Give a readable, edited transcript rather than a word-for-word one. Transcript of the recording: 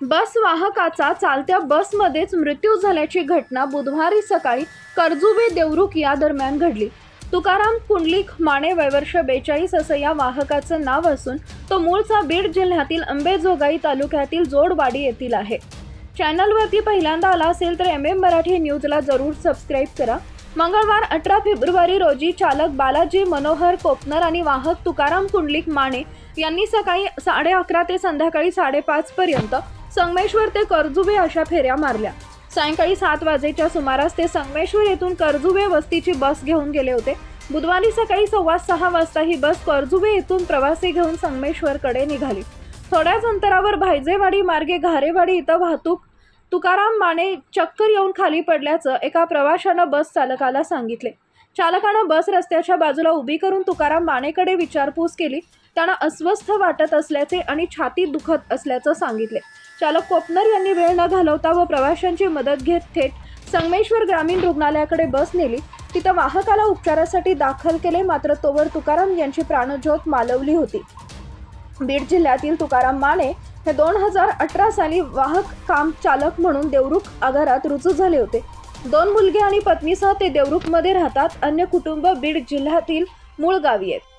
बस वाहकाचा चालत्या बसमध्येच मृत्यू झाल्याची घटना बुधवारी सकाळी कर्जुबे देवरुख या दरम्यान घडली। तुकाराम पुंडलिक माने वय वर्ष 42 असं या वाहकाचं नाव असून तो मूळचा बीड जिल्ह्यातील अंबेजोगाई तालुक्यातील जोडवाडी येथील आहे। चॅनलवरती पहिल्यांदा आला असेल तर MM मराठी न्यूजला जरूर सबस्क्राईब करा। मंगळवार 18 फेब्रुवारी रोजी चालक बालाजी मनोहर कोपनर आणि वाहक तुकाराम पुंडलिक माने यांनी सकाळी 11:30 ते संध्याकाळी 5:30 पर्यंत संगमेश्वर ते कर्जुबे अशा फेऱ्या मारल्या। सायंकाळी 7 वाजेच्या सुमारास ते संगमेश्वर येथून कर्जुबे वस्तीची बस घेऊन गेले होते। बुधवारी सकाळी 6:15 वाजता ही बस कर्जुबे येथून प्रवासी घेऊन संगमेश्वरकडे निघाली। थोड्याच अंतरावर भायजेवाडी मार्गे घारेवाडी इथं वाहतूक तुकाराम माने चक्कर येऊन खाली पडल्याचं एका प्रवाशानं बस चालकाला सांगितले। चालकानं बस रस्त्याच्या बाजूला उभी करून तुकाराम मानेकडे विचारपूस केली। त्यांना अस्वस्थ वाटत असल्याचे आणि छातीत दुखत असल्याचं सांगितले। चालक कोपनर यांनी वेळ न घालवता व प्रवाशांची मदत घेत थेट संगमेश्वर ग्रामीण रुग्णालयाकडे बस नेली। तिथं वाहकाला उपचारासाठी दाखल केले, मात्र तोवर तुकाराम यांची प्राणज्योत मालवली होती। बीड जिल्ह्यातील तुकाराम माने हे 2018 साली वाहक काम चालक म्हणून देवरुख आगारात रुजू झाले होते। 2 मुलगे आणि पत्नीसह ते देवरुखमध्ये राहतात। अन्य कुटुंब बीड जिल्ह्यातील मूळ गावी आहेत।